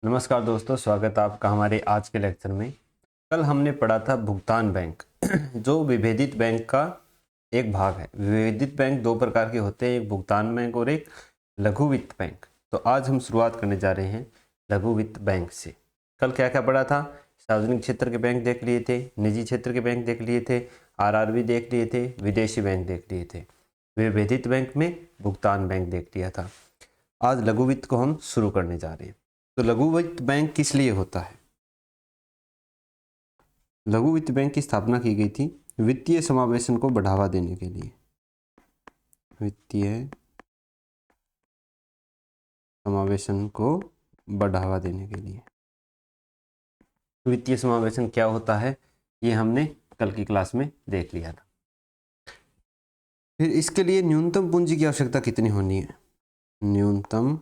नमस्कार दोस्तों, स्वागत है आपका हमारे आज के लेक्चर में। कल हमने पढ़ा था भुगतान बैंक जो विभेदित बैंक का एक भाग है। विभेदित बैंक दो प्रकार के होते हैं, एक भुगतान बैंक और एक लघु वित्त बैंक। तो आज हम शुरुआत करने जा रहे हैं लघु वित्त बैंक से। कल क्या क्या पढ़ा था? सार्वजनिक क्षेत्र के बैंक देख लिए थे, निजी क्षेत्र के बैंक देख लिए थे, आरआरबी देख लिए थे, विदेशी बैंक देख लिए थे। विभेदित बैंक में भुगतान बैंक देख लिया था। आज लघु वित्त को हम शुरू करने जा रहे हैं। तो लघु वित्त बैंक किस लिए होता है? लघु वित्त बैंक की स्थापना की गई थी वित्तीय समावेशन को बढ़ावा देने के लिए। वित्तीय समावेशन को बढ़ावा देने के लिए। वित्तीय समावेशन क्या होता है ये हमने कल की क्लास में देख लिया था। फिर इसके लिए न्यूनतम पूंजी की आवश्यकता कितनी होनी है? न्यूनतम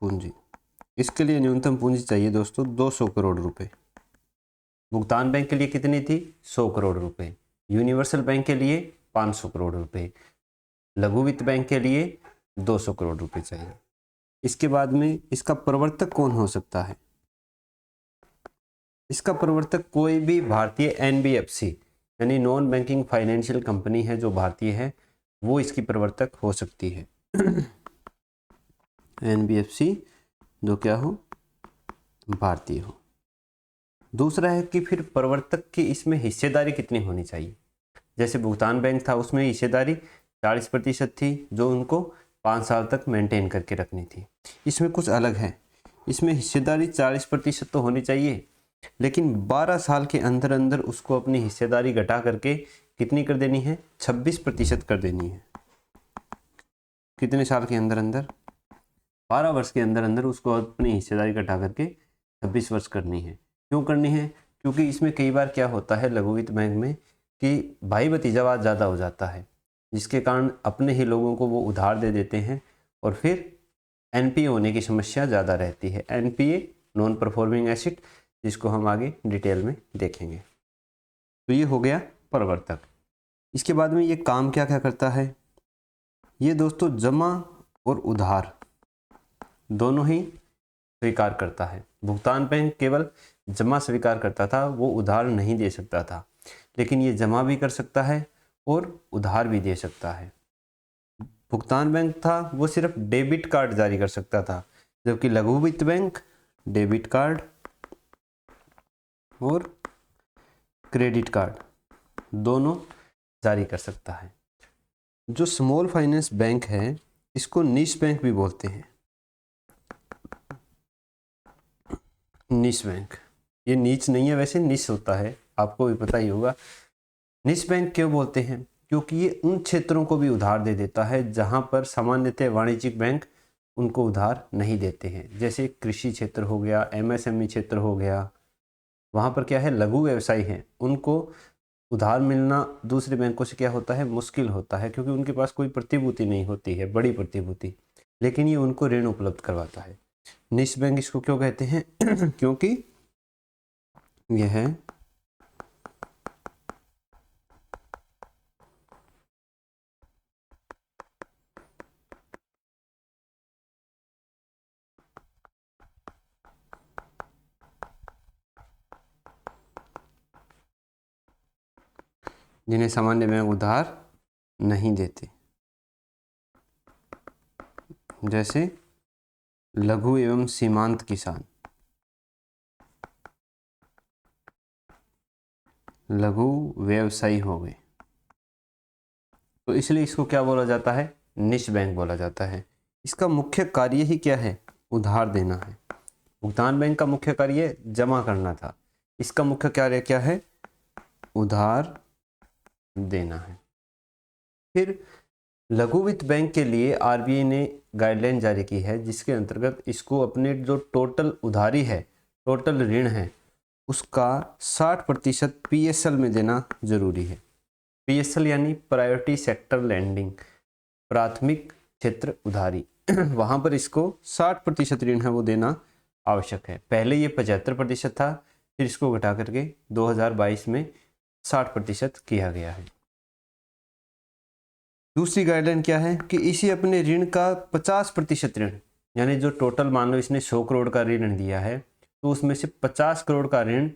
पूंजी, इसके लिए न्यूनतम पूंजी चाहिए दोस्तों 200 करोड़ रुपए। भुगतान बैंक के लिए कितनी थी? 100 करोड़ रुपए। यूनिवर्सल बैंक के लिए 500 करोड़ रुपए। लघु वित्त बैंक के लिए 200 करोड़ रुपए चाहिए। इसके बाद में इसका प्रवर्तक कौन हो सकता है? इसका प्रवर्तक कोई भी भारतीय एनबीएफसी यानी नॉन बैंकिंग फाइनेंशियल कंपनी है जो भारतीय है, वो इसकी प्रवर्तक हो सकती है। एनबीएफसी जो क्या हो? भारतीय हो। दूसरा है कि फिर प्रवर्तक की इसमें हिस्सेदारी कितनी होनी चाहिए? जैसे भुगतान बैंक था उसमें हिस्सेदारी 40% थी जो उनको 5 साल तक मेंटेन करके रखनी थी। इसमें कुछ अलग है, इसमें हिस्सेदारी 40% तो होनी चाहिए, लेकिन 12 साल के अंदर अंदर उसको अपनी हिस्सेदारी घटा करके कितनी कर देनी है? 26% कर देनी है। कितने साल के अंदर अंदर? 12 वर्ष के अंदर अंदर उसको अपनी हिस्सेदारी घटा करके 26 वर्ष करनी है। क्यों करनी है? क्योंकि इसमें कई बार क्या होता है लघु वित्त बैंक में कि भाई भतीजावाद ज़्यादा हो जाता है, जिसके कारण अपने ही लोगों को वो उधार दे देते हैं और फिर एनपीए होने की समस्या ज़्यादा रहती है। एनपीए नॉन परफॉर्मिंग एसेट, जिसको हम आगे डिटेल में देखेंगे। तो ये हो गया प्रवर्तक। इसके बाद में ये काम क्या क्या करता है? ये दोस्तों जमा और उधार दोनों ही स्वीकार करता है। भुगतान बैंक केवल जमा स्वीकार करता था, वो उधार नहीं दे सकता था, लेकिन ये जमा भी कर सकता है और उधार भी दे सकता है। भुगतान बैंक था वो सिर्फ डेबिट कार्ड जारी कर सकता था, जबकि लघु वित्त बैंक डेबिट कार्ड और क्रेडिट कार्ड दोनों जारी कर सकता है। जो स्मॉल फाइनेंस बैंक है इसको निश बैंक भी बोलते हैं। निश बैंक, ये नीच नहीं है, वैसे निश होता है, आपको भी पता ही होगा। निश बैंक क्यों बोलते हैं? क्योंकि ये उन क्षेत्रों को भी उधार दे देता है जहां पर सामान्यतः वाणिज्यिक बैंक उनको उधार नहीं देते हैं। जैसे कृषि क्षेत्र हो गया, एमएसएमई क्षेत्र हो गया, वहां पर क्या है लघु व्यवसायी हैं, उनको उधार मिलना दूसरे बैंकों से क्या होता है? मुश्किल होता है, क्योंकि उनके पास कोई प्रतिभूति नहीं होती है, बड़ी प्रतिभूति, लेकिन ये उनको ऋण उपलब्ध करवाता है। निश बैंक इसको क्यों कहते हैं? क्योंकि यह जिन्हें सामान्य बैंक उधार नहीं देते, जैसे लघु एवं सीमांत किसान, लघु व्यवसायी हो गए, तो इसलिए इसको क्या बोला जाता है? निश बैंक बोला जाता है। इसका मुख्य कार्य ही क्या है? उधार देना है। भुगतान बैंक का मुख्य कार्य जमा करना था, इसका मुख्य कार्य क्या है? उधार देना है। फिर लघु वित्त बैंक के लिए आरबीआई ने गाइडलाइन जारी की है, जिसके अंतर्गत इसको अपने जो टोटल उधारी है, टोटल ऋण है, उसका 60% पीएसएल में देना जरूरी है। पीएसएल यानी प्रायोरिटी सेक्टर लैंडिंग, प्राथमिक क्षेत्र उधारी वहां पर इसको 60% ऋण है वो देना आवश्यक है। पहले ये 75% था, फिर इसको घटा करके 2022 में 60% किया गया है। दूसरी गाइडलाइन क्या है कि इसे अपने ऋण का 50% ऋण यानी जो टोटल मान लो इसने 100 करोड़ का ऋण दिया है, तो उसमें से 50 करोड़ का ऋण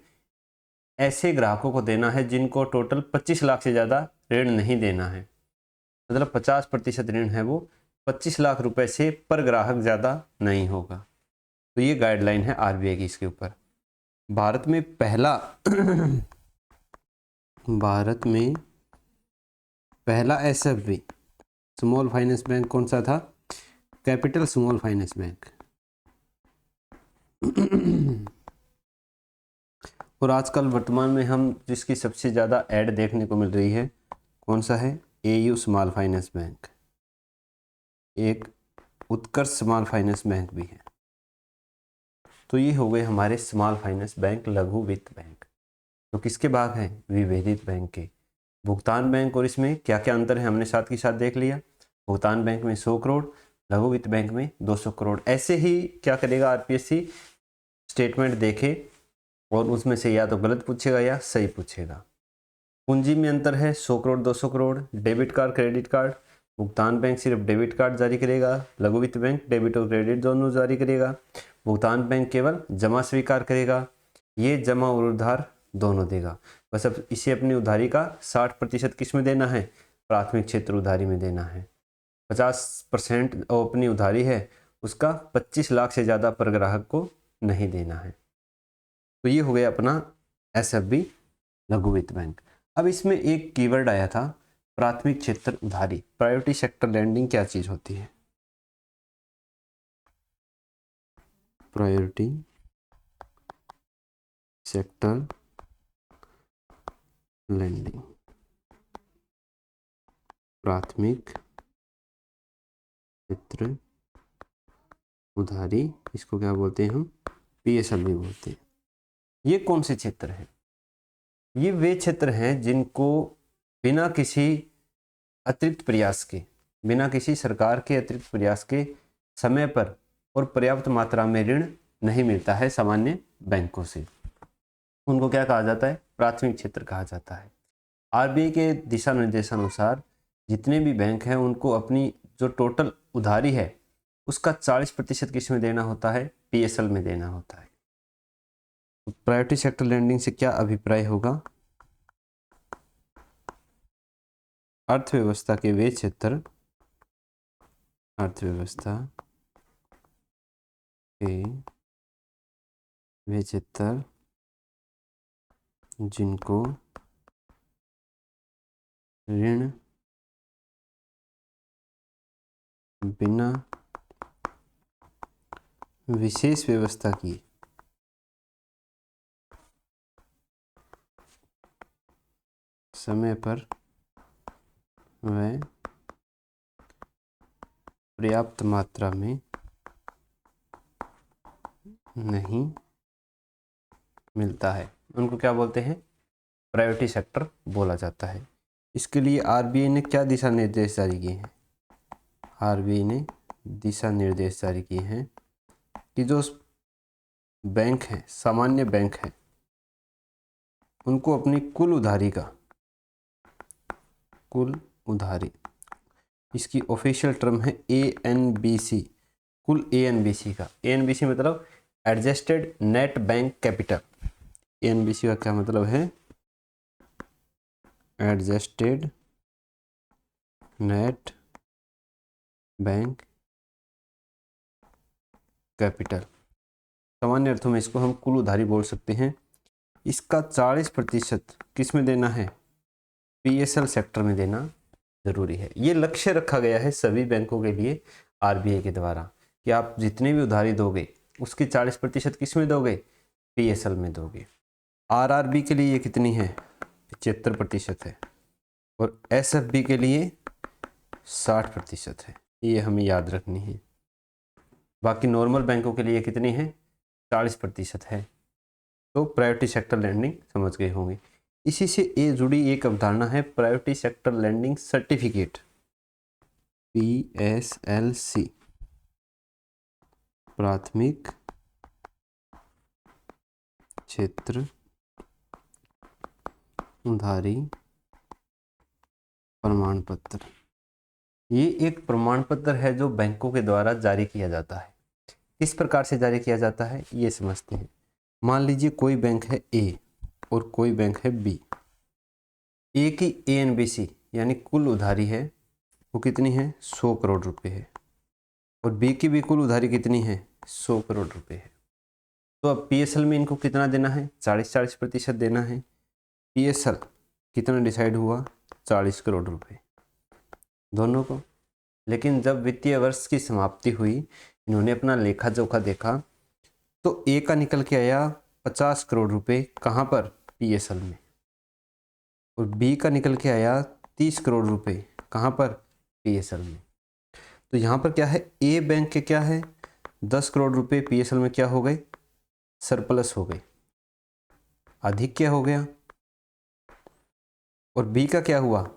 ऐसे ग्राहकों को देना है जिनको टोटल 25 लाख से ज़्यादा ऋण नहीं देना है। मतलब 50% ऋण है वो 25 लाख रुपए से पर ग्राहक ज़्यादा नहीं होगा। तो ये गाइडलाइन है आरबीआई की इसके ऊपर। भारत में पहला एसएफबी स्मॉल फाइनेंस बैंक कौन सा था? Capital small finance bank. और आजकल वर्तमान में हम जिसकी सबसे ज़्यादा ऐड देखने को मिल रही है कौन सा है? AU small finance bank. एक उत्कर्ष स्मॉल फाइनेंस बैंक भी है। तो ये हो गए हमारे स्मॉल फाइनेंस बैंक, लघु वित्त बैंक। तो किसके भाग हैं? विभेदित बैंक के। भुगतान बैंक और इसमें क्या क्या अंतर है हमने साथ ही साथ देख लिया। भुगतान बैंक में 100 करोड़, लघु वित्त बैंक में 200 करोड़। ऐसे ही क्या करेगा आरपीएससी, स्टेटमेंट देखे और उसमें से या तो गलत पूछेगा या सही पूछेगा। पूंजी में अंतर है 100 crore 200 crore. Debit card credit card, भुगतान बैंक सिर्फ डेबिट कार्ड जारी करेगा, लघु वित्त बैंक डेबिट और क्रेडिट दोनों जारी करेगा। भुगतान बैंक केवल जमा स्वीकार करेगा, ये जमा और उधार दोनों देगा। बस अब इसे अपनी उधारी का 60% किस में देना है? प्राथमिक क्षेत्र उधारी में देना है। 50% अपनी उधारी है उसका 25 लाख से ज़्यादा पर ग्राहक को नहीं देना है। तो ये हो गया अपना एसएफबी लघु वित्त बैंक। अब इसमें एक कीवर्ड आया था प्राथमिक क्षेत्र उधारी, प्रायोरिटी सेक्टर लैंडिंग क्या चीज होती है? प्रायोरिटी सेक्टर लैंडिंग, प्राथमिक क्षेत्र उधारी, इसको क्या बोलते हैं हम? पीएसएल भी बोलते हैं। ये कौन से क्षेत्र हैं? ये वे क्षेत्र हैं जिनको बिना किसी अतिरिक्त प्रयास के, बिना किसी सरकार के अतिरिक्त प्रयास के समय पर और पर्याप्त मात्रा में ऋण नहीं मिलता है सामान्य बैंकों से। उनको क्या कहा जाता है? प्राथमिक क्षेत्र कहा जाता है। आरबीआई के दिशा निर्देशानुसार जितने भी बैंक हैं उनको अपनी जो टोटल उधारी है उसका 40% किस में देना होता है? पीएसएल में देना होता है। प्रायोरिटी सेक्टर लैंडिंग से क्या अभिप्राय होगा? अर्थव्यवस्था के वे क्षेत्र, अर्थव्यवस्था के वे क्षेत्र जिनको ऋण बिना विशेष व्यवस्था की समय पर वह पर्याप्त मात्रा में नहीं मिलता है, उनको क्या बोलते हैं? प्रायोरिटी सेक्टर बोला जाता है। इसके लिए आरबीआई ने क्या दिशा निर्देश जारी किए हैं? आरबीआई ने दिशा निर्देश जारी किए हैं कि जो बैंक हैं, सामान्य बैंक हैं, उनको अपनी कुल उधारी का, कुल उधारी, इसकी ऑफिशियल टर्म है एएनबीसी, कुल एएनबीसी का। एएनबीसी मतलब एडजस्टेड नेट बैंक कैपिटल। एएनबीसी का क्या मतलब है? Adjusted net bank capital. सामान्य अर्थों में इसको हम कुल उधारी बोल सकते हैं। इसका 40% किस में देना है? पीएसएल सेक्टर में देना जरूरी है। ये लक्ष्य रखा गया है सभी बैंकों के लिए आरबीआई के द्वारा कि आप जितनी भी उधारी दोगे उसकी 40% किस में दोगे? पीएसएल में दोगे। आरआरबी के लिए ये कितनी है? 75% है और एसएफबी के लिए 60% है। ये हमें याद रखनी है। बाकी नॉर्मल बैंकों के लिए कितनी है? 40% है। तो प्रायोरिटी सेक्टर लैंडिंग समझ गए होंगे। इसी से ये जुड़ी एक अवधारणा है priority sector lending certificate, PSLC, प्राथमिक क्षेत्र उधारी प्रमाण पत्र। ये एक प्रमाण पत्र है जो बैंकों के द्वारा जारी किया जाता है। किस प्रकार से जारी किया जाता है ये समझते हैं। मान लीजिए कोई बैंक है ए और कोई बैंक है बी। ए की ANBC यानी कुल उधारी है वो कितनी है, 100 करोड़ रुपए है, और बी की भी कुल उधारी कितनी है, 100 करोड़ रुपए है। तो अब PSL में इनको कितना देना है, 40-40% देना है। PSL कितना डिसाइड हुआ, 40 करोड़ रुपए दोनों को। लेकिन जब वित्तीय वर्ष की समाप्ति हुई, इन्होंने अपना लेखा जोखा देखा तो ए का निकल के आया 50 करोड़ रुपए, कहाँ पर, PSL में, और बी का निकल के आया 30 करोड़ रुपए, कहाँ पर, PSL में। तो यहाँ पर क्या है, ए बैंक के क्या है 10 करोड़ रुपए PSL में क्या हो गए, सरप्लस हो गए, अधिक क्या हो गया, और बी का क्या हुआ,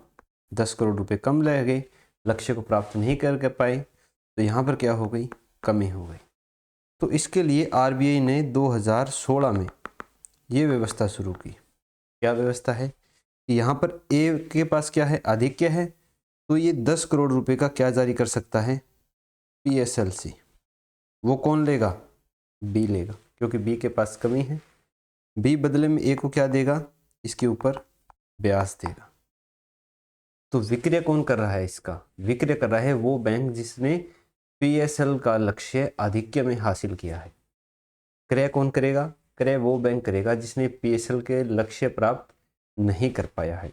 10 करोड़ रुपए कम रह गए, लक्ष्य को प्राप्त नहीं कर पाए, तो यहाँ पर क्या हो गई, कमी हो गई। तो इसके लिए RBI ने 2016 में ये व्यवस्था शुरू की। क्या व्यवस्था है कि यहाँ पर ए के पास क्या है, अधिक क्या है, तो ये 10 करोड़ रुपए का क्या जारी कर सकता है, PSLC। वो कौन लेगा, बी लेगा, क्योंकि बी के पास कमी है। बी बदले में ए को क्या देगा, इसके ऊपर ब्याज देगा। तो विक्रय कौन कर रहा है, इसका विक्रय कर रहा है वो बैंक जिसने PSL का लक्ष्य आधिक्य में हासिल किया है। क्रय कौन करेगा, क्रय वो बैंक करेगा जिसने PSL के लक्ष्य प्राप्त नहीं कर पाया है।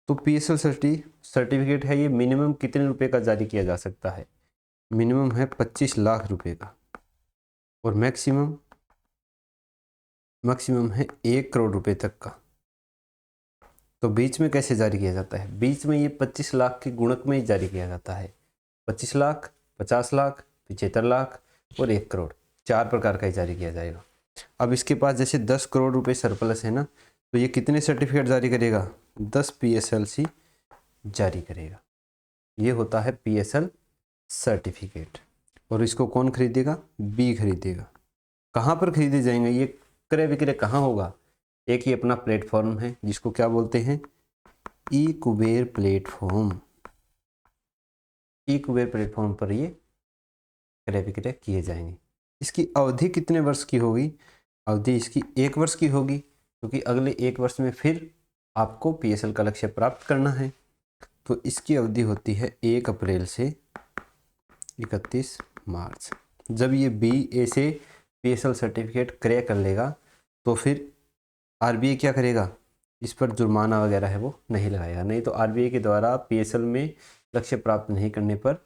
तो PSL सर्टिफिकेट है ये मिनिमम कितने रुपए का जारी किया जा सकता है, मिनिमम है 25 लाख रुपए का, और मैक्सिमम है 1 करोड़ रुपए तक का। तो बीच में कैसे जारी किया जाता है, बीच में ये 25 लाख के गुणक में ही जारी किया जाता है। 25 लाख, 50 लाख, 75 लाख और 1 करोड़, 4 प्रकार का ही जारी किया जाएगा। अब इसके पास जैसे 10 करोड़ रुपए सरप्लस है ना, तो ये कितने सर्टिफिकेट जारी करेगा, 10 PSLC जारी करेगा। ये होता है PSL सर्टिफिकेट। और इसको कौन खरीदेगा, बी खरीदेगा। कहाँ पर खरीदे जाएंगे ये क्रय विक्रय, कहाँ होगा, एक ही अपना प्लेटफॉर्म है जिसको क्या बोलते हैं, ई कुबेर प्लेटफॉर्म। ई कुबेर प्लेटफॉर्म पर ये क्रय विक्रय किए जाएंगे। इसकी अवधि कितने वर्ष की होगी, अवधि इसकी 1 वर्ष की होगी, क्योंकि अगले 1 वर्ष में फिर आपको PSL का लक्ष्य प्राप्त करना है। तो इसकी अवधि होती है 1 अप्रैल से 31 मार्च। जब ये बी ए से PSL सर्टिफिकेट क्रय कर लेगा तो फिर RBI क्या करेगा, इस पर जुर्माना वगैरह है वो नहीं लगाएगा। नहीं तो RBI के द्वारा PSL में लक्ष्य प्राप्त नहीं करने पर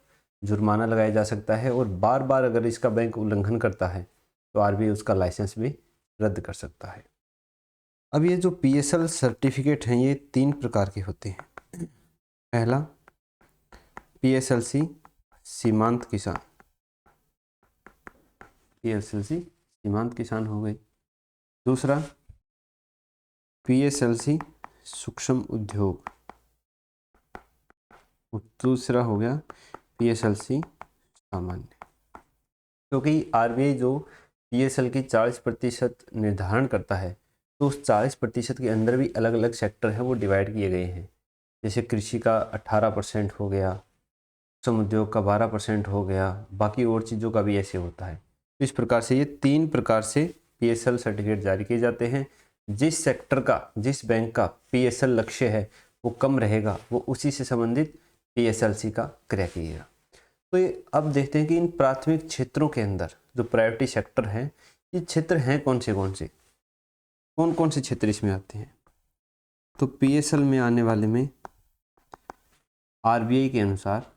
जुर्माना लगाया जा सकता है, और बार बार अगर इसका बैंक उल्लंघन करता है तो RBI उसका लाइसेंस भी रद्द कर सकता है। अब ये जो PSL सर्टिफिकेट हैं ये 3 प्रकार के होते हैं। पहला PSLC सीमांत किसान, PSLC सीमांत किसान हो गई। दूसरा PSLC सूक्ष्म उद्योग, दूसरा हो गया PSLC सामान्य। क्योंकि RBI जो PSL की 40% निर्धारण करता है, तो उस 40% के अंदर भी अलग अलग सेक्टर है वो डिवाइड किए गए हैं। जैसे कृषि का 18% हो गया, सूक्ष्म उद्योग का 12% हो गया, बाकी और चीज़ों का भी ऐसे होता है। तो इस प्रकार से ये 3 प्रकार से PSL सर्टिफिकेट जारी किए जाते हैं। जिस सेक्टर का, जिस बैंक का PSL लक्ष्य है वो कम रहेगा, वो उसी से संबंधित PSLC का क्रय किएगा। तो ये अब देखते हैं कि इन प्राथमिक क्षेत्रों के अंदर जो प्रायोरिटी सेक्टर हैं, ये क्षेत्र हैं कौन से, कौन कौन से क्षेत्र इसमें आते हैं। तो PSL में आने वाले में RBI के अनुसार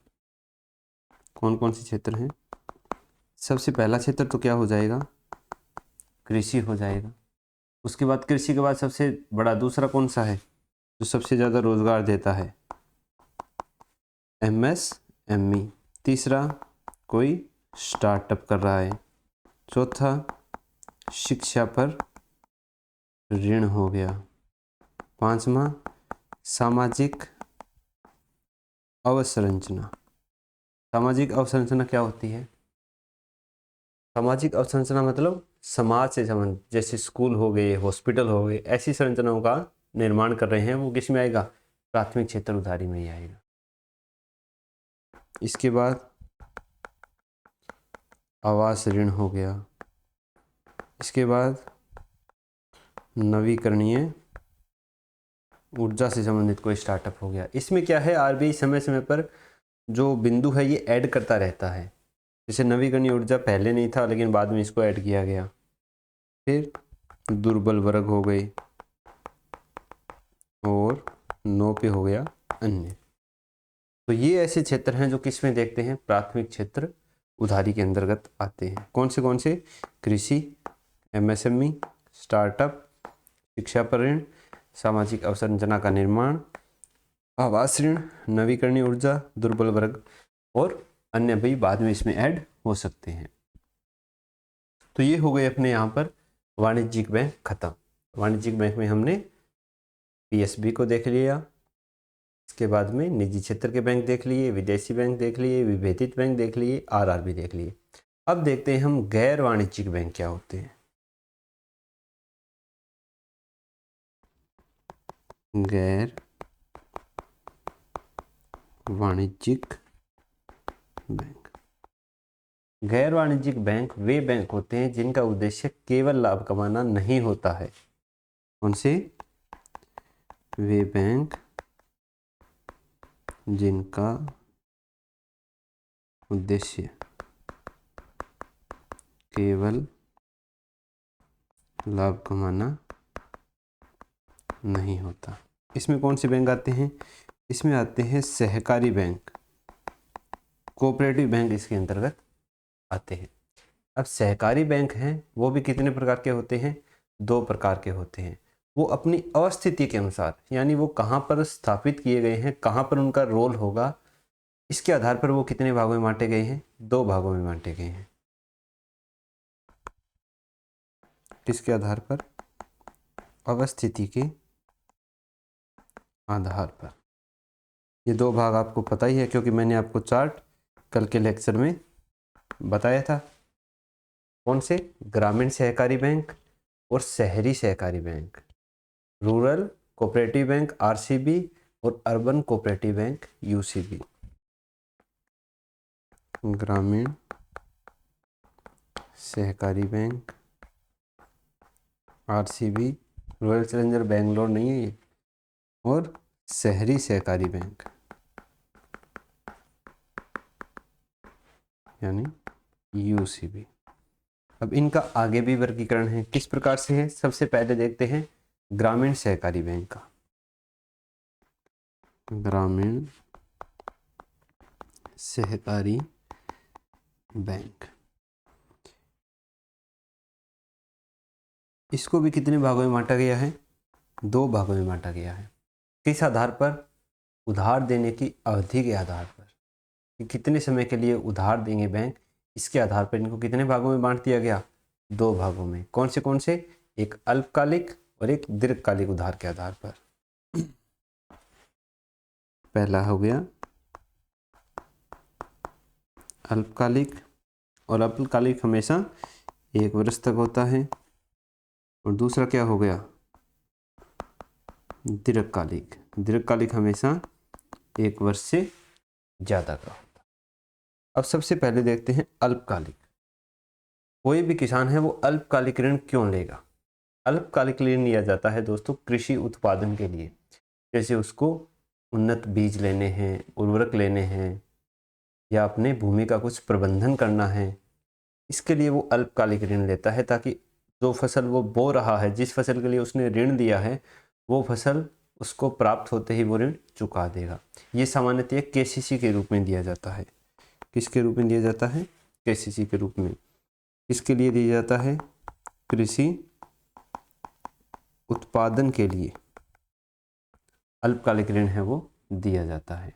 कौन कौन से क्षेत्र हैं। सबसे पहला क्षेत्र तो क्या हो जाएगा, कृषि हो जाएगा। उसके बाद कृषि के बाद सबसे बड़ा दूसरा कौन सा है जो सबसे ज़्यादा रोजगार देता है, MSME। तीसरा कोई स्टार्टअप कर रहा है। चौथा शिक्षा पर ऋण हो गया। पांचवा सामाजिक अवसंरचना। सामाजिक अवसंरचना क्या होती है, सामाजिक अवसंरचना मतलब समाज से संबंध, जैसे स्कूल हो गए, हॉस्पिटल हो गए, ऐसी संरचनाओं का निर्माण कर रहे हैं, वो किस में आएगा, प्राथमिक क्षेत्र उधारी में ही आएगा। इसके बाद आवास ऋण हो गया। इसके बाद नवीकरणीय ऊर्जा से संबंधित कोई स्टार्टअप हो गया। इसमें क्या है, आरबीआई समय समय पर जो बिंदु है ये ऐड करता रहता है। जैसे नवीकरणीय ऊर्जा पहले नहीं था लेकिन बाद में इसको ऐड किया गया। फिर दुर्बल वर्ग हो गई और 9 पे हो गया अन्य। तो ये ऐसे क्षेत्र हैं जो किस में देखते हैं, प्राथमिक क्षेत्र उधारी के अंतर्गत आते हैं। कौन से? कृषि, एमएसएमई, स्टार्टअप, शिक्षा पर ऋण, सामाजिक अवसंरचना का निर्माण, आवास ऋण, नवीकरणीय ऊर्जा, दुर्बल वर्ग और अन्य भी बाद में इसमें ऐड हो सकते हैं। तो ये हो गए अपने यहाँ पर वाणिज्यिक बैंक खत्म। वाणिज्यिक बैंक में हमने पीएसबी को देख लिया, इसके बाद में निजी क्षेत्र के बैंक देख लिए, विदेशी बैंक देख लिए, विभेदित बैंक देख लिए, आरआरबी देख लिए। अब देखते हैं हम गैर वाणिज्यिक बैंक क्या होते हैं। गैर वाणिज्यिक बैंक। गैर वाणिज्यिक बैंक वे बैंक होते हैं जिनका उद्देश्य केवल लाभ कमाना नहीं होता है। कौन से? वे बैंक जिनका उद्देश्य केवल लाभ कमाना नहीं होता। इसमें कौन से बैंक आते हैं? इसमें आते हैं सहकारी बैंक, कोऑपरेटिव बैंक इसके अंतर्गत आते हैं। अब सहकारी बैंक हैं वो भी कितने प्रकार के होते हैं? 2 प्रकार के होते हैं। वो अपनी अवस्थिति के अनुसार, यानी वो कहाँ पर स्थापित किए गए हैं, कहाँ पर उनका रोल होगा, इसके आधार पर वो कितने भागों में बांटे गए हैं? 2 भागों में बांटे गए हैं। किसके आधार पर? अवस्थिति के आधार पर। ये 2 भाग आपको पता ही है क्योंकि मैंने आपको चार्ट कल के लेक्चर में बताया था। कौन से? ग्रामीण सहकारी बैंक और शहरी सहकारी bank, rural cooperative bank RCB और अर्बन कोऑपरेटिव बैंक यूसीबी। ग्रामीण सहकारी bank RCB, royal challenger Bangalore नहीं है ये, और शहरी सहकारी बैंक यानी यूसीबी। अब इनका आगे भी वर्गीकरण है, किस प्रकार से है? सबसे पहले देखते हैं ग्रामीण सहकारी बैंक का। ग्रामीण सहकारी बैंक, इसको भी कितने भागों में बांटा गया है? 2 भागों में बांटा गया है। किस आधार पर? उधार देने की अवधि के आधार पर, कि कितने समय के लिए उधार देंगे बैंक, इसके आधार पर इनको कितने भागों में बांट दिया गया? 2 भागों में। कौन से? एक अल्पकालिक और एक दीर्घकालिक उधार के आधार पर। पहला हो गया अल्पकालिक, और अल्पकालिक हमेशा 1 वर्ष तक होता है, और दूसरा क्या हो गया? दीर्घकालिक। दीर्घकालिक हमेशा 1 वर्ष से ज़्यादा का होता है। अब सबसे पहले देखते हैं अल्पकालिक। कोई भी किसान है वो अल्पकालिक ऋण क्यों लेगा? अल्पकालिक ऋण लिया जाता है दोस्तों कृषि उत्पादन के लिए, जैसे उसको उन्नत बीज लेने हैं, उर्वरक लेने हैं, या अपने भूमि का कुछ प्रबंधन करना है। इसके लिए वो अल्पकालिक ऋण लेता है ताकि जो फसल वो बो रहा है, जिस फसल के लिए उसने ऋण दिया है, वो फसल उसको प्राप्त होते ही वो ऋण चुका देगा। ये सामान्यतः केसीसी के रूप में दिया जाता है। किसके रूप में दिया जाता है? केसीसी के रूप में। किसके लिए दिया जाता है? कृषि उत्पादन के लिए अल्पकालिक ऋण है वो दिया जाता है।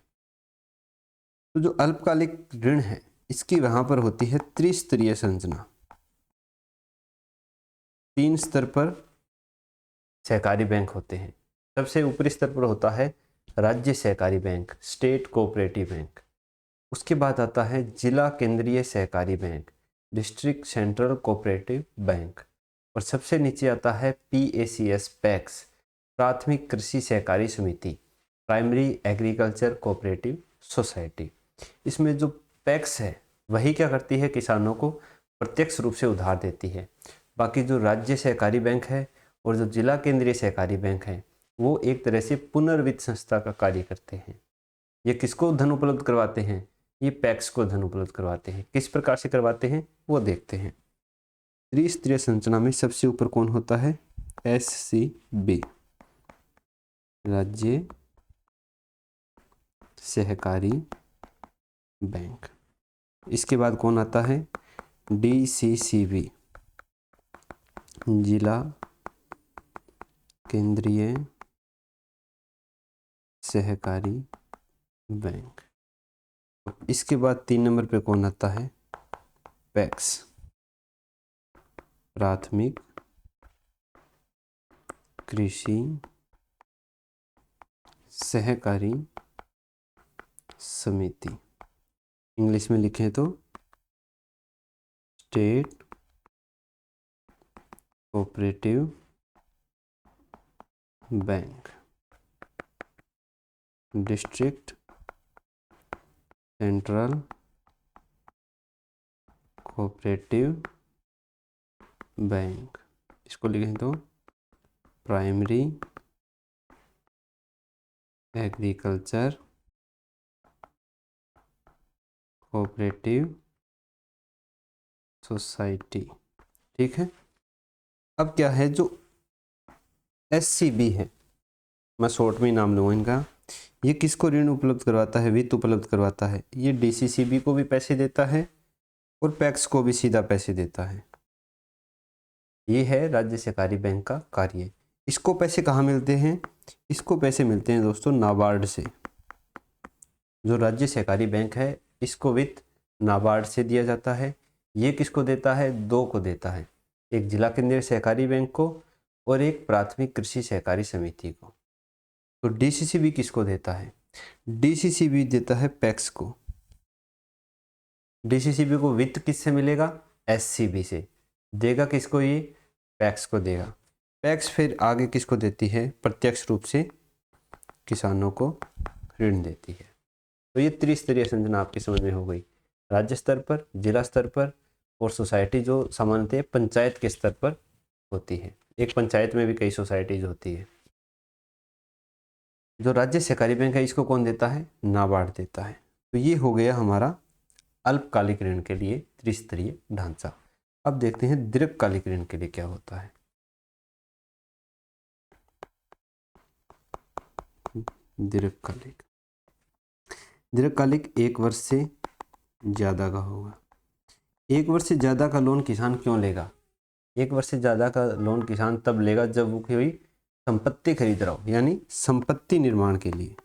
तो जो अल्पकालिक ऋण है इसकी वहां पर होती है त्रिस्तरीय संरचना। 3 स्तर पर सहकारी बैंक होते हैं। सबसे ऊपरी स्तर पर होता है राज्य सहकारी बैंक, स्टेट कोऑपरेटिव बैंक। उसके बाद आता है जिला केंद्रीय सहकारी bank, district central cooperative bank, और सबसे नीचे आता है PACS पैक्स, प्राथमिक कृषि सहकारी समिति, प्राइमरी एग्रीकल्चर कोऑपरेटिव सोसाइटी। इसमें जो पैक्स है वही क्या करती है? किसानों को प्रत्यक्ष रूप से उधार देती है। बाकी जो राज्य सहकारी बैंक है और जो जिला केंद्रीय सहकारी बैंक है वो एक तरह से पुनर्वित्त संस्था का कार्य करते हैं। ये किसको धन उपलब्ध करवाते हैं? ये पैक्स को धन उपलब्ध करवाते हैं। किस प्रकार से करवाते हैं वो देखते हैं। त्रिस्तरीय संरचना में सबसे ऊपर कौन होता है? SCB, राज्य सहकारी बैंक। इसके बाद कौन आता है? DCCB, जिला केंद्रीय सहकारी बैंक। इसके बाद 3 नंबर पे कौन आता है? पैक्स, प्राथमिक कृषि सहकारी समिति। इंग्लिश में लिखें तो state cooperative bank, district central cooperative bank. इसको लिखें तो प्राइमरी एग्रीकल्चर कोऑपरेटिव सोसाइटी। ठीक है। अब क्या है जो SCB है, मैं शॉर्ट में नाम लूँगा इनका, ये किसको ऋण उपलब्ध करवाता है? वित्त उपलब्ध करवाता है। ये DCCB को भी पैसे देता है और पैक्स को भी सीधा पैसे देता है। ये है राज्य सहकारी बैंक का कार्य। इसको पैसे कहाँ मिलते हैं? इसको पैसे मिलते हैं दोस्तों नाबार्ड से। जो राज्य सहकारी बैंक है इसको वित्त नाबार्ड से दिया जाता है। ये किसको देता है? 2 को देता है, एक जिला केंद्रीय सहकारी बैंक को और एक प्राथमिक कृषि सहकारी समिति को। तो DCCB किसको देता है? DCCB देता है पैक्स को। DCCB को वित्त किससे मिलेगा? SCB से। देगा किसको? ये पैक्स को देगा। पैक्स फिर आगे किसको देती है? प्रत्यक्ष रूप से किसानों को ऋण देती है। तो ये त्रिस्तरीय संरचना आपकी समझ में हो गई, राज्य स्तर पर, जिला स्तर पर और सोसाइटी जो सामान्यतः पंचायत के स्तर पर होती है। एक पंचायत में भी कई सोसाइटीज होती है। जो राज्य सहकारी बैंक है इसको कौन देता है? नाबार्ड देता है। तो ये हो गया हमारा अल्पकालिक ऋण के लिए त्रिस्तरीय ढांचा। अब देखते हैं दीर्घकालिक ऋण के लिए क्या होता है। दीर्घकालिक 1 वर्ष से ज़्यादा का होगा। 1 वर्ष से ज़्यादा का लोन किसान क्यों लेगा? 1 वर्ष से ज़्यादा का लोन किसान तब लेगा जब वो कोई संपत्ति खरीद रहा हो, यानी संपत्ति निर्माण के लिए।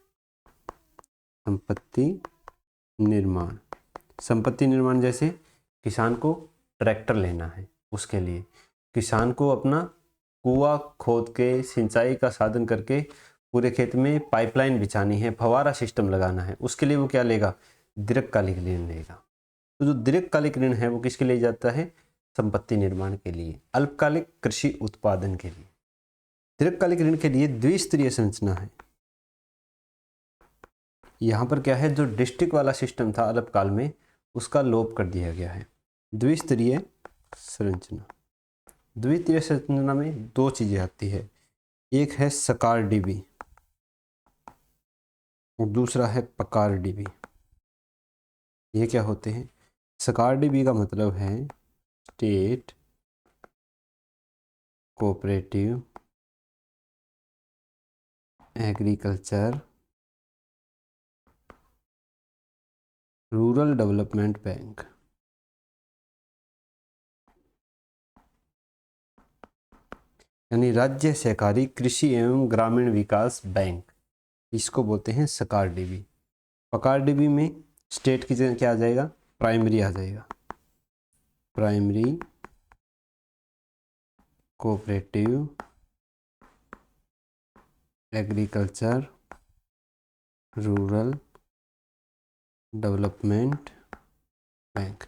संपत्ति निर्माण जैसे किसान को ट्रैक्टर लेना है, उसके लिए किसान को अपना कुआं खोद के सिंचाई का साधन करके पूरे खेत में पाइपलाइन बिछानी है, फवारा सिस्टम लगाना है, उसके लिए वो क्या लेगा? दीर्घकालिक ऋण लेगा। तो जो दीर्घकालिक ऋण है वो किसके लिए जाता है? संपत्ति निर्माण के लिए, अल्पकालिक कृषि उत्पादन के लिए। दीर्घकालिक ऋण के लिए द्विस्तरीय संरचना है। यहाँ पर क्या है, जो डिस्ट्रिक्ट वाला सिस्टम था अल्पकाल में उसका लोप कर दिया गया है। द्विस्तरीय संरचना। द्विस्तरीय संरचना में 2 चीजें आती है, एक है सकार डीबी और दूसरा है पकार डीबी। ये क्या होते हैं? सकार डीबी का मतलब है state cooperative agriculture rural development bank. यानी राज्य सहकारी कृषि एवं ग्रामीण विकास बैंक, इसको बोलते हैं सकार डीबी। पकार डीबी में स्टेट की जगह क्या आ जाएगा? प्राइमरी आ जाएगा। Primary cooperative agriculture rural development bank,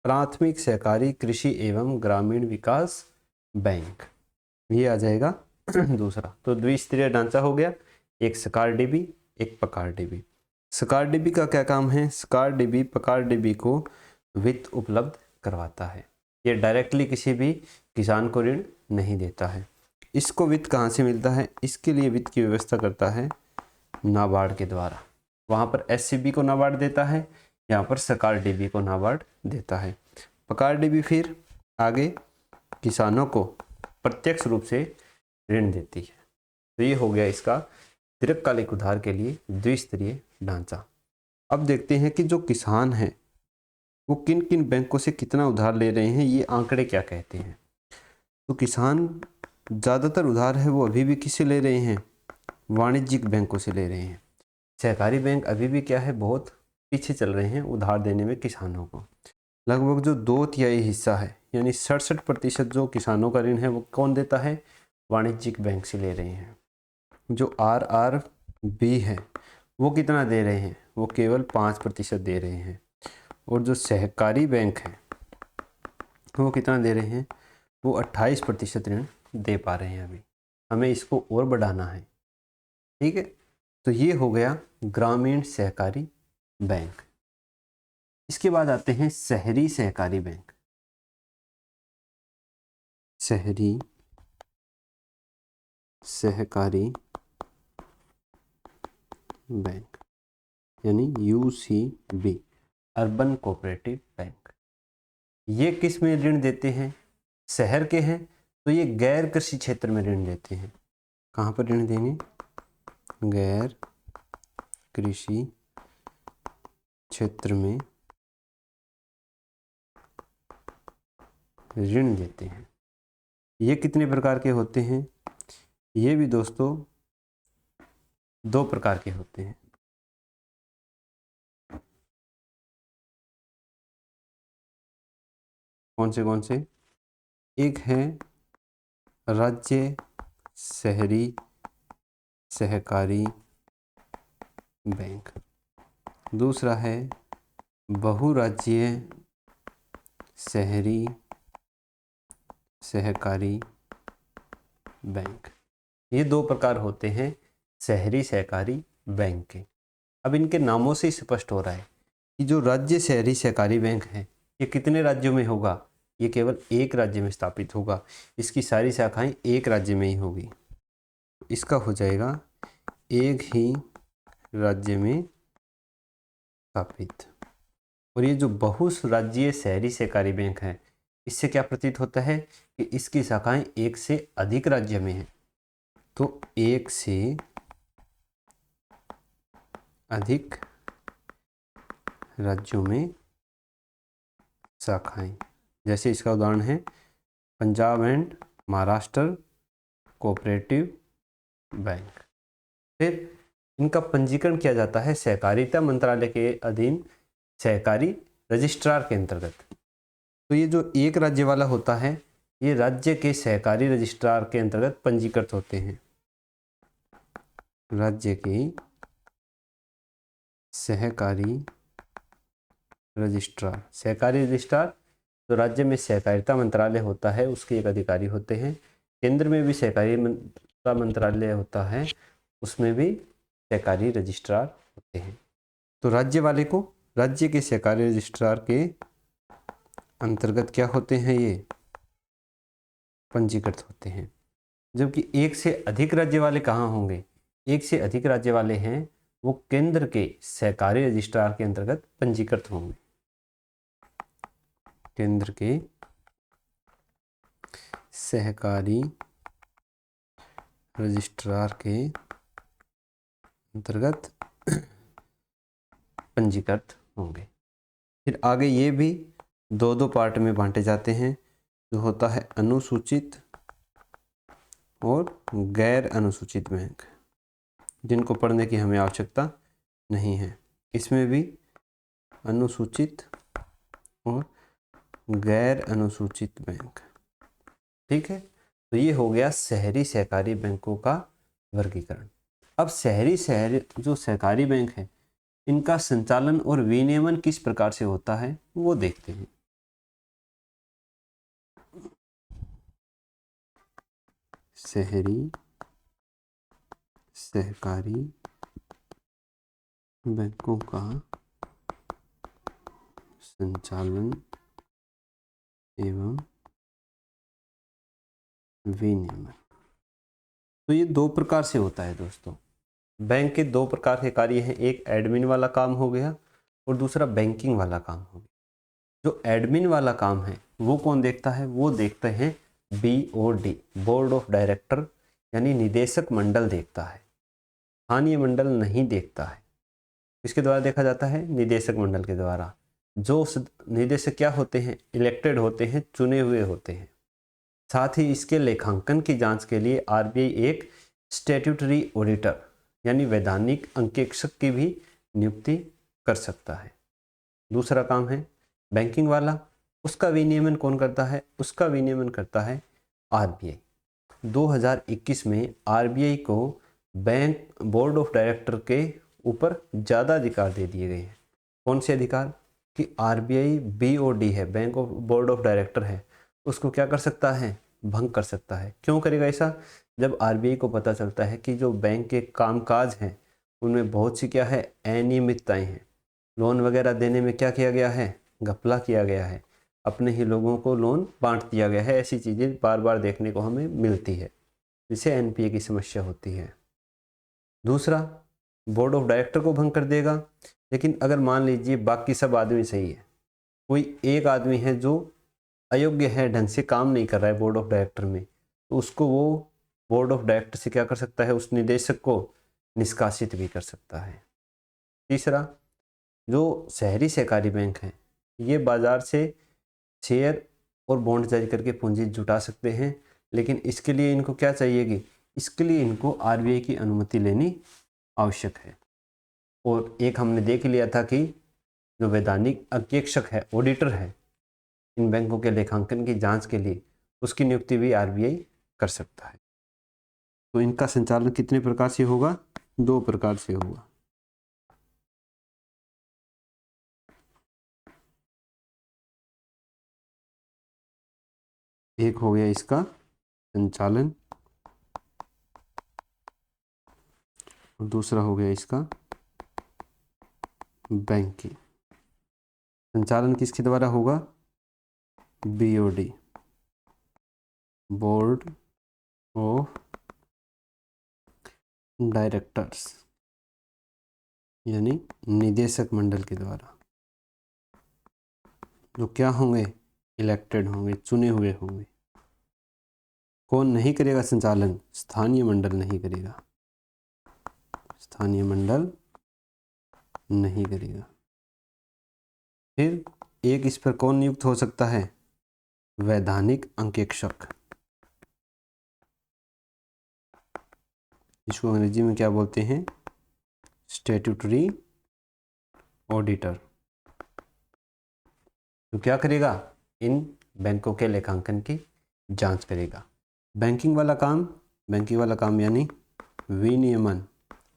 प्राथमिक सहकारी कृषि एवं ग्रामीण विकास बैंक, ये आ जाएगा दूसरा। तो द्विस्तरीय ढांचा हो गया, एक सकार डीबी, एक पकार डीबी। सकार डीबी का क्या काम है? सकार डीबी पकार डीबी को वित्त उपलब्ध करवाता है। ये डायरेक्टली किसी भी किसान को ऋण नहीं देता है। इसको वित्त कहाँ से मिलता है? इसके लिए वित्त की व्यवस्था करता है नाबार्ड के द्वारा। वहाँ पर एससीबी को नाबार्ड देता है, यहाँ पर सरकार डीबी को नाबार्ड देता है। सरकार डीबी फिर आगे किसानों को प्रत्यक्ष रूप से ऋण देती है। तो ये हो गया इसका दीर्घकालिक उधार के लिए द्विस्तरीय ढांचा। अब देखते हैं कि जो किसान हैं वो किन किन बैंकों से कितना उधार ले रहे हैं, ये आंकड़े क्या कहते हैं। तो किसान ज़्यादातर उधार है वो अभी भी किससे ले रहे हैं? वाणिज्यिक बैंकों से ले रहे हैं। सहकारी बैंक अभी भी क्या है, बहुत पीछे चल रहे हैं उधार देने में किसानों को। लगभग जो 2/3 हिस्सा है यानी 67% जो किसानों का ऋण है वो कौन देता है? वाणिज्यिक बैंक से ले रहे हैं। जो RRB है वो कितना दे रहे हैं? वो केवल 5% दे रहे हैं। और जो सहकारी बैंक है वो कितना दे रहे हैं? वो 28% ऋण दे पा रहे हैं अभी। हमें इसको और बढ़ाना है, ठीक है। तो ये हो गया ग्रामीण सहकारी बैंक। इसके बाद आते हैं शहरी सहकारी बैंक। शहरी सहकारी बैंक यानी UCB, अर्बन कोऑपरेटिव बैंक। ये किस में ऋण देते हैं? शहर के हैं तो ये गैर कृषि क्षेत्र में ऋण देते हैं। कहाँ पर ऋण देंगे? गैर कृषि क्षेत्र में ऋण देते हैं। ये कितने प्रकार के होते हैं? ये भी दोस्तों 2 प्रकार के होते हैं। कौन से? एक है राज्य शहरी सहकारी बैंक, दूसरा है बहुराज्यीय शहरी सहकारी बैंक। ये 2 प्रकार होते हैं शहरी सहकारी बैंक के। अब इनके नामों से ही स्पष्ट हो रहा है कि जो राज्य शहरी सहकारी बैंक है ये कितने राज्यों में होगा? ये केवल एक राज्य में स्थापित होगा। इसकी सारी शाखाएं एक राज्य में ही होगी। इसका हो जाएगा एक ही राज्य में स्थापित। और ये जो बहुराज्यीय शहरी सहकारी बैंक है इससे क्या प्रतीत होता है कि इसकी शाखाएं एक से अधिक राज्य में हैं। तो एक से अधिक राज्यों में शाखाएं, जैसे इसका उदाहरण है Punjab and Maharashtra cooperative bank. फिर इनका पंजीकरण किया जाता है सहकारिता मंत्रालय के अधीन सहकारी रजिस्ट्रार के अंतर्गत। तो ये जो एक राज्य वाला होता है ये राज्य के सहकारी रजिस्ट्रार के अंतर्गत पंजीकृत होते हैं। राज्य के सहकारी रजिस्ट्रार तो राज्य में सहकारिता मंत्रालय होता है उसके एक अधिकारी होते हैं। केंद्र में भी सहकारिता मंत्रालय होता है उसमें भी सहकारी रजिस्ट्रार होते हैं। तो राज्य वाले को राज्य के सहकारी रजिस्ट्रार के अंतर्गत क्या होते हैं? ये पंजीकृत होते हैं। जबकि एक से अधिक राज्य वाले कहाँ होंगे? एक से अधिक राज्य वाले हैं वो केंद्र के सहकारी रजिस्ट्रार के अंतर्गत पंजीकृत होंगे। केंद्र के सहकारी रजिस्ट्रार के अंतर्गत पंजीकृत होंगे। फिर आगे ये भी 2 पार्ट में बांटे जाते हैं, जो होता है अनुसूचित और गैर अनुसूचित बैंक, जिनको पढ़ने की हमें आवश्यकता नहीं है। इसमें भी अनुसूचित और गैर अनुसूचित बैंक, ठीक है। तो ये हो गया शहरी सहकारी बैंकों का वर्गीकरण। अब शहरी जो सहकारी बैंक है इनका संचालन और विनियमन किस प्रकार से होता है वो देखते हैं। शहरी सहकारी बैंकों का संचालन एवं विनियमन। तो ये दो प्रकार से होता है दोस्तों। बैंक के दो प्रकार के कार्य हैं, एक एडमिन वाला काम हो गया और दूसरा बैंकिंग वाला काम हो गया। जो एडमिन वाला काम है वो कौन देखता है? वो देखते हैं BOD, बोर्ड ऑफ डायरेक्टर, यानी निदेशक मंडल देखता है। स्थानीय मंडल नहीं देखता है। किसके द्वारा देखा जाता है? निदेशक मंडल के द्वारा। जो निदेशक क्या होते हैं? इलेक्टेड होते हैं, चुने हुए होते हैं। साथ ही इसके लेखांकन की जांच के लिए RBI एक स्टैट्यूटरी ऑडिटर यानी वैधानिक अंकेक्षक की भी नियुक्ति कर सकता है। दूसरा काम है बैंकिंग वाला, उसका विनियमन कौन करता है? उसका विनियमन करता है RBI। 2021 में RBI को बैंक बोर्ड ऑफ डायरेक्टर के ऊपर ज़्यादा अधिकार दे दिए गए हैं। कौन से अधिकार? कि RBI BOD है, bank of board of director है, उसको क्या कर सकता है? भंग कर सकता है। क्यों करेगा ऐसा? जब RBI को पता चलता है कि जो बैंक के कामकाज हैं उनमें बहुत सी क्या है? अनियमितताएं हैं। लोन वगैरह देने में क्या किया गया है? घपला किया गया है, अपने ही लोगों को लोन बांट दिया गया है। ऐसी चीज़ें बार बार देखने को हमें मिलती है, जिससे NPA की समस्या होती है। दूसरा, बोर्ड ऑफ डायरेक्टर को भंग कर देगा। लेकिन अगर मान लीजिए बाकी सब आदमी सही है, कोई एक आदमी है जो अयोग्य है, ढंग से काम नहीं कर रहा है बोर्ड ऑफ डायरेक्टर में, तो उसको वो बोर्ड ऑफ डायरेक्टर से क्या कर सकता है? उस निदेशक को निष्कासित भी कर सकता है। तीसरा, जो शहरी सहकारी बैंक हैं ये बाजार से शेयर और बॉन्ड जारी करके पूंजी जुटा सकते हैं, लेकिन इसके लिए इनको क्या चाहिएगी? इसके लिए इनको RBI की अनुमति लेनी आवश्यक है। और एक हमने देख लिया था कि जो वैधानिक अंकेक्षक है, ऑडिटर है, इन बैंकों के लेखांकन की जांच के लिए, उसकी नियुक्ति भी RBI कर सकता है। तो इनका संचालन कितने प्रकार से होगा? 2 प्रकार से होगा। एक हो गया इसका संचालन और दूसरा हो गया इसका बैंकिंग। संचालन किसके द्वारा होगा? BOD, बोर्ड ऑफ डायरेक्टर्स, यानी निदेशक मंडल के द्वारा, जो क्या होंगे? इलेक्टेड होंगे, चुने हुए होंगे। कौन नहीं करेगा संचालन? स्थानीय मंडल नहीं करेगा, स्थानीय मंडल नहीं करेगा। फिर एक इस पर कौन नियुक्त हो सकता है? वैधानिक अंकेक्षक, इसको अंग्रेजी में क्या बोलते हैं? Statutory auditor. तो क्या करेगा? इन बैंकों के लेखांकन की जांच करेगा। बैंकिंग वाला काम यानी विनियमन,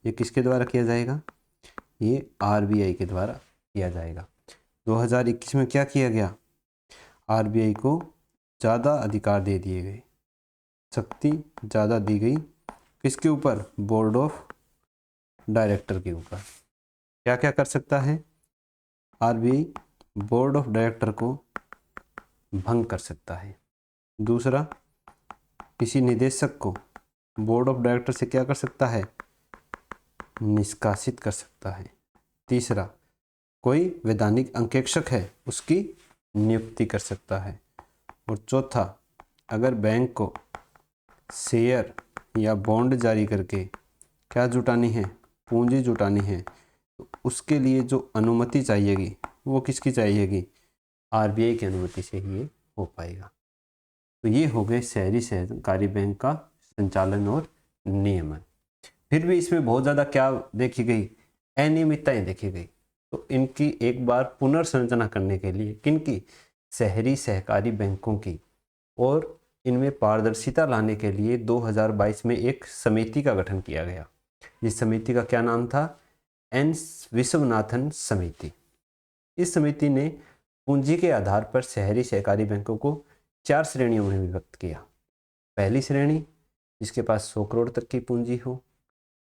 ये किसके द्वारा किया जाएगा? ये RBI के द्वारा किया जाएगा। 2021 में क्या किया गया? RBI को ज़्यादा अधिकार दे दिए गए, शक्ति ज़्यादा दी गई। किसके ऊपर? बोर्ड ऑफ डायरेक्टर के ऊपर। क्या क्या कर सकता है? RBI बोर्ड ऑफ डायरेक्टर को भंग कर सकता है। दूसरा, किसी निदेशक को बोर्ड ऑफ डायरेक्टर से क्या कर सकता है? निष्कासित कर सकता है। तीसरा, कोई वैधानिक अंकेक्षक है उसकी नियुक्ति कर सकता है। और चौथा, अगर बैंक को शेयर या बॉन्ड जारी करके क्या जुटानी है? पूंजी जुटानी है, तो उसके लिए जो अनुमति चाहिएगी वो किसकी चाहिएगी? RBI की अनुमति से ही ये हो पाएगा। तो ये हो गए शहरी सहकारी बैंक का संचालन और नियमन। फिर भी इसमें बहुत ज़्यादा क्या देखी गई? अनियमितताएं देखी गई। तो इनकी एक बार पुनर्संरचना करने के लिए किनकी? शहरी सहकारी बैंकों की, और इनमें पारदर्शिता लाने के लिए 2022 में एक समिति का गठन किया गया। इस समिति का क्या नाम था? N विश्वनाथन समिति। इस समिति ने पूंजी के आधार पर शहरी सहकारी बैंकों को 4 श्रेणियों में विभक्त किया। पहली श्रेणी जिसके पास 100 करोड़ तक की पूंजी हो,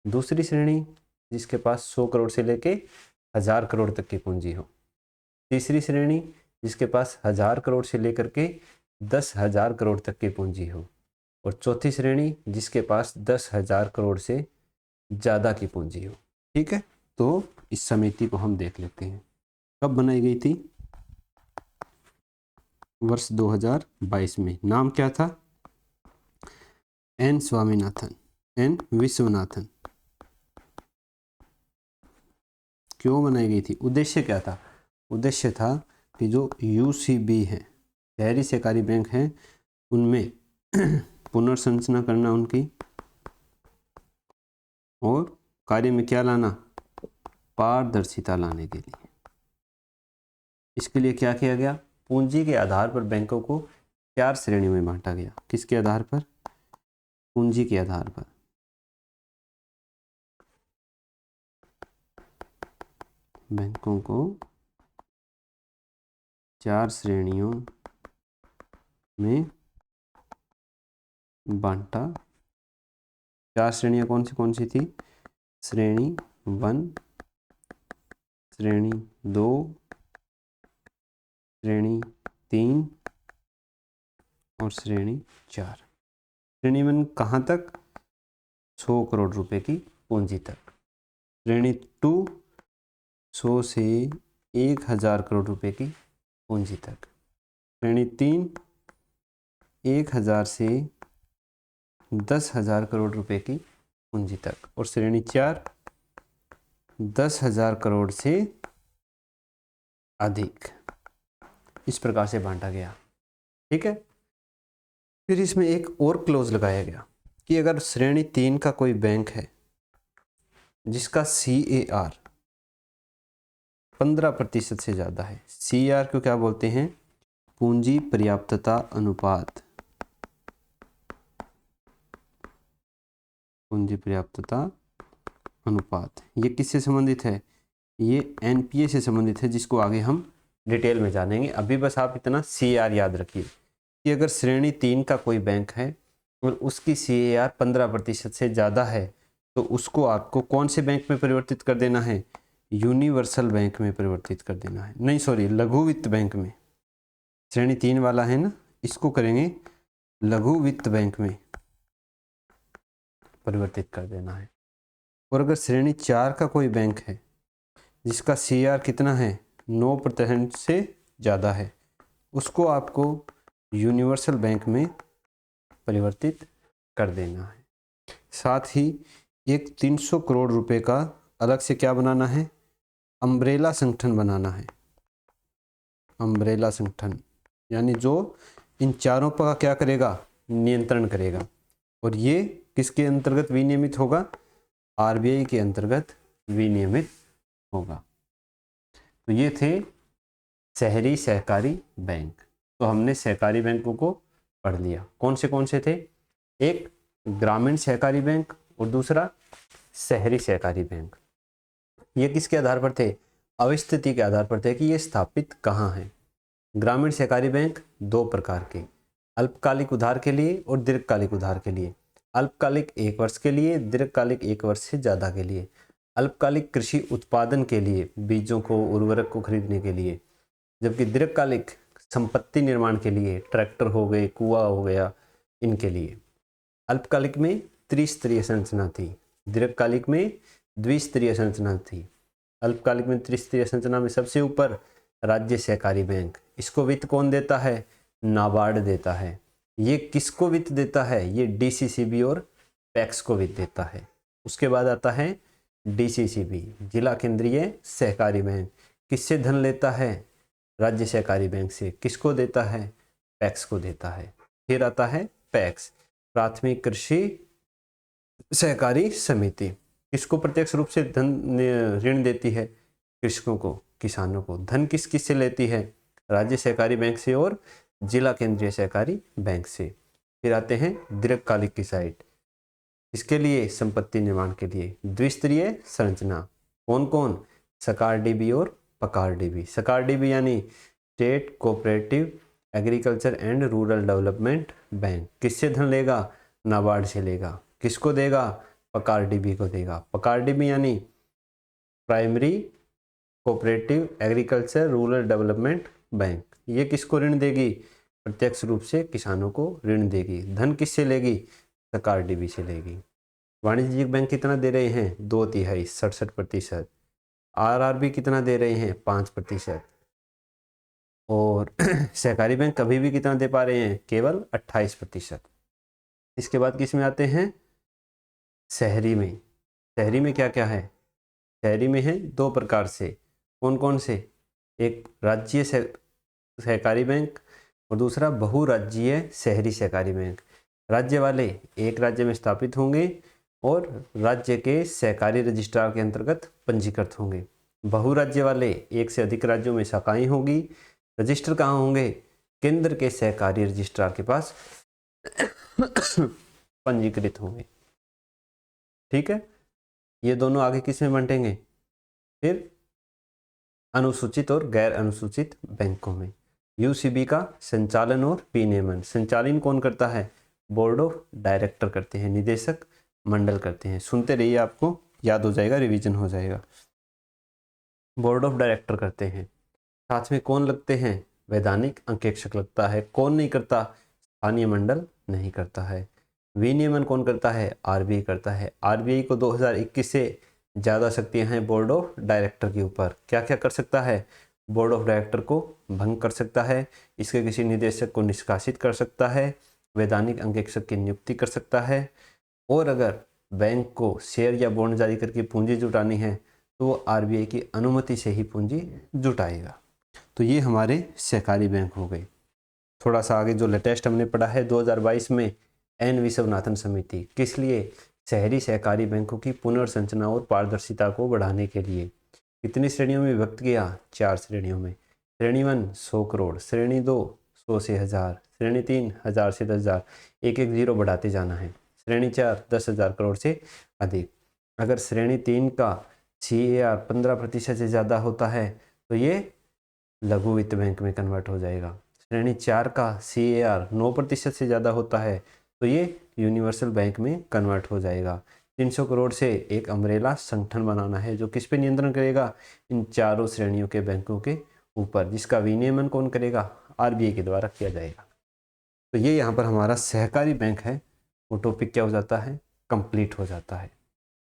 दूसरी श्रेणी जिसके पास 100 करोड़ से लेके 1000 करोड़ तक की पूंजी हो, तीसरी श्रेणी जिसके पास 1000 करोड़ से लेकर के 10,000 करोड़ तक की पूंजी हो। और चौथी श्रेणी जिसके पास 10,000 करोड़ से ज़्यादा की पूंजी हो। ठीक है, तो इस समिति को हम देख लेते हैं। कब बनाई गई थी? वर्ष 2022 में। नाम क्या था? N Swaminathan, N Viswanathan. क्यों बनाई गई थी? उद्देश्य क्या था? उद्देश्य था कि जो यूसीबी है, शहरी सहकारी बैंक हैं, उनमें पुनर्संरचना करना उनकी, और कार्य में क्या लाना? पारदर्शिता लाने के लिए। इसके लिए क्या किया गया? पूंजी के आधार पर बैंकों को 4 श्रेणियों में बांटा गया। किसके आधार पर? पूंजी के आधार पर। बैंकों को 4 श्रेणियों में बांटा। 4 श्रेणियां कौन सी थी? श्रेणी 1, श्रेणी 2, श्रेणी 3 और श्रेणी 4। श्रेणी 1 कहाँ तक? 100 करोड़ रुपए की पूंजी तक। श्रेणी 2 100 से 1000 करोड़ रुपए की पूंजी तक। श्रेणी 3 1000 से 10,000 करोड़ रुपए की पूंजी तक। और श्रेणी 4 10,000 करोड़ से अधिक। इस प्रकार से बांटा गया। ठीक है, फिर इसमें एक और क्लोज लगाया गया कि अगर श्रेणी 3 का कोई बैंक है जिसका CAR 15% से ज़्यादा है। CAR को क्या बोलते हैं? पूंजी पर्याप्तता अनुपात। पूंजी पर्याप्तता अनुपात ये किससे संबंधित है? ये NPA से संबंधित है, जिसको आगे हम डिटेल में जानेंगे। अभी बस आप इतना CAR याद रखिए कि अगर श्रेणी 3 का कोई बैंक है और उसकी CAR 15% से ज़्यादा है तो उसको आपको कौन से बैंक में परिवर्तित कर देना है? यूनिवर्सल बैंक में परिवर्तित कर देना है। नहीं सॉरी, लघु वित्त बैंक में। श्रेणी 3 वाला है ना, इसको करेंगे लघु वित्त बैंक में परिवर्तित कर देना है। और अगर श्रेणी 4 का कोई बैंक है जिसका CAR कितना है? 9% से ज़्यादा है, उसको आपको यूनिवर्सल बैंक में परिवर्तित कर देना है। साथ ही एक 300 करोड़ रुपए का अलग से क्या बनाना है? अम्ब्रेला संगठन बनाना है। अम्ब्रेला संगठन यानी जो इन चारों का क्या करेगा? नियंत्रण करेगा। और ये किसके अंतर्गत विनियमित होगा? RBI के अंतर्गत विनियमित होगा। तो ये थे शहरी सहकारी बैंक। तो हमने सहकारी बैंकों को पढ़ लिया। कौन से थे? एक ग्रामीण सहकारी बैंक और दूसरा शहरी सहकारी बैंक। ये किसके आधार पर थे? अवस्थिति के आधार पर थे कि ये स्थापित कहाँ है। ग्रामीण सहकारी बैंक 2 प्रकार के, अल्पकालिक उधार के लिए और दीर्घकालिक उधार के लिए। अल्पकालिक 1 वर्ष के लिए, दीर्घकालिक 1 वर्ष से ज़्यादा के लिए। अल्पकालिक कृषि उत्पादन के लिए, बीजों को, उर्वरक को खरीदने के लिए। जबकि दीर्घकालिक संपत्ति निर्माण के लिए, ट्रैक्टर हो गए, कुआं हो गया, इनके लिए। अल्पकालिक में त्रिस्तरीय संरचना थी, दीर्घकालिक में द्विस्तरीय संरचना थी। अल्पकालिक में त्रिस्तरीय संरचना में सबसे ऊपर राज्य सहकारी बैंक। इसको वित्त कौन देता है? नाबार्ड देता है। ये किसको वित्त देता है? ये DCCB और पैक्स को वित्त देता है। उसके बाद आता है DCCB, जिला केंद्रीय सहकारी बैंक। किससे धन लेता है? राज्य सहकारी बैंक से। किसको देता है? पैक्स को देता है। फिर आता है पैक्स, प्राथमिक कृषि सहकारी समिति। किसको प्रत्यक्ष रूप से धन ऋण देती है? कृषकों को, किसानों को। धन किस किस से लेती है? राज्य सहकारी बैंक से और जिला केंद्रीय सहकारी बैंक से। फिर आते हैं दीर्घकालिक की साइड। इसके लिए संपत्ति निर्माण के लिए द्विस्तरीय संरचना। कौन कौन? सकार DB और पकार DB। सकार DB यानी state cooperative agriculture and rural development bank. किससे धन लेगा? नाबार्ड से लेगा। किसको देगा? पकार DB को देगा। पकार DB यानी primary cooperative agriculture rural development bank. ये किसको ऋण देगी? प्रत्यक्ष रूप से किसानों को ऋण देगी। धन किससे लेगी? सरकार डीबी से लेगी। वाणिज्यिक बैंक कितना दे रहे हैं? 2/3 67%। आरआरबी कितना दे रहे हैं? 5%। और सहकारी बैंक कभी भी कितना दे पा रहे हैं? केवल 28%। इसके बाद किस में आते हैं? शहरी में। शहरी में क्या क्या है? शहरी में है 2 प्रकार से। कौन कौन से? एक राज्य सहकारी बैंक और दूसरा बहुराज्यीय शहरी सहकारी बैंक। राज्य वाले एक राज्य में स्थापित होंगे और राज्य के सहकारी रजिस्ट्रार के अंतर्गत पंजीकृत होंगे। बहुराज्य वाले एक से अधिक राज्यों में शाखाएं होगी। रजिस्टर कहाँ होंगे? केंद्र के सहकारी रजिस्ट्रार के पास पंजीकृत होंगे। ठीक है, ये दोनों आगे किस में बंटेंगे? फिर अनुसूचित और गैर अनुसूचित बैंकों में। यूसीबी का संचालन और विनियमन। संचालन कौन करता है? बोर्ड ऑफ डायरेक्टर करते हैं, निदेशक मंडल करते हैं। सुनते रहिए, आपको याद हो जाएगा, रिवीजन हो जाएगा। बोर्ड ऑफ डायरेक्टर करते हैं। साथ में कौन लगते हैं? वैधानिक अंकेक्षक लगता है। कौन नहीं करता? स्थानीय मंडल नहीं करता है। विनियमन कौन करता है? आरबीआई करता है। आरबीआई को 2021 से ज़्यादा शक्तियां हैं बोर्ड ऑफ डायरेक्टर के ऊपर। क्या क्या कर सकता है? बोर्ड ऑफ डायरेक्टर को भंग कर सकता है, इसके किसी निदेशक को निष्कासित कर सकता है, वैधानिक अंकेक्षक की नियुक्ति कर सकता है, और अगर बैंक को शेयर या बॉन्ड जारी करके पूंजी जुटानी है तो वो आरबीआई की अनुमति से ही पूंजी जुटाएगा। तो ये हमारे सहकारी बैंक हो गए। थोड़ा सा आगे जो लेटेस्ट हमने पढ़ा है 2022 में एन विश्वनाथन समिति, किस लिए? शहरी सहकारी बैंकों की पुनर्संरचना और पारदर्शिता को बढ़ाने के लिए। कितनी श्रेणियों में विभक्त किया? 4 श्रेणियों में। श्रेणी 1 100 करोड़, श्रेणी 2 100 से 1000, श्रेणी 3 1000 से 10,000, एक एक जीरो बढ़ाते जाना है। श्रेणी 4 10,000 करोड़ से अधिक। अगर श्रेणी 3 का CAR 15% से ज़्यादा होता है तो ये लघु वित्त बैंक में कन्वर्ट हो जाएगा। श्रेणी 4 का CAR 9% से ज़्यादा होता है तो ये यूनिवर्सल बैंक में कन्वर्ट हो जाएगा। 300 करोड़ से एक अम्ब्रेला संगठन बनाना है जो किस पे नियंत्रण करेगा? इन चारों श्रेणियों के बैंकों के ऊपर, जिसका विनियमन कौन करेगा? आरबीआई के द्वारा किया जाएगा। तो ये यहाँ पर हमारा सहकारी बैंक है, वो टॉपिक क्या हो जाता है? कंप्लीट हो जाता है।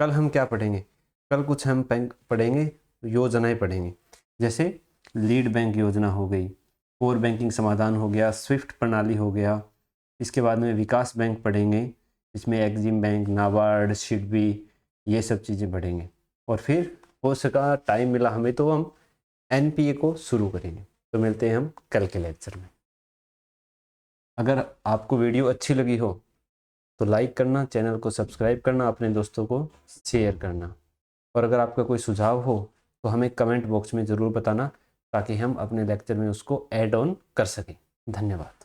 कल हम क्या पढ़ेंगे? कल कुछ हम बैंक पढ़ेंगे, योजनाएं पढ़ेंगे, जैसे लीड बैंक योजना हो गई, कोर बैंकिंग समाधान हो गया, स्विफ्ट प्रणाली हो गया। इसके बाद में विकास बैंक पढ़ेंगे, इसमें एक्जिम बैंक, नाबार्ड, सिडबी, ये सब चीज़ें पढ़ेंगे। और फिर हो सका टाइम मिला हमें तो हम एनपीए को शुरू करेंगे। तो मिलते हैं हम कल के लेक्चर में। अगर आपको वीडियो अच्छी लगी हो तो लाइक करना, चैनल को सब्सक्राइब करना, अपने दोस्तों को शेयर करना, और अगर आपका कोई सुझाव हो तो हमें कमेंट बॉक्स में ज़रूर बताना ताकि हम अपने लेक्चर में उसको ऐड ऑन कर सकें। धन्यवाद।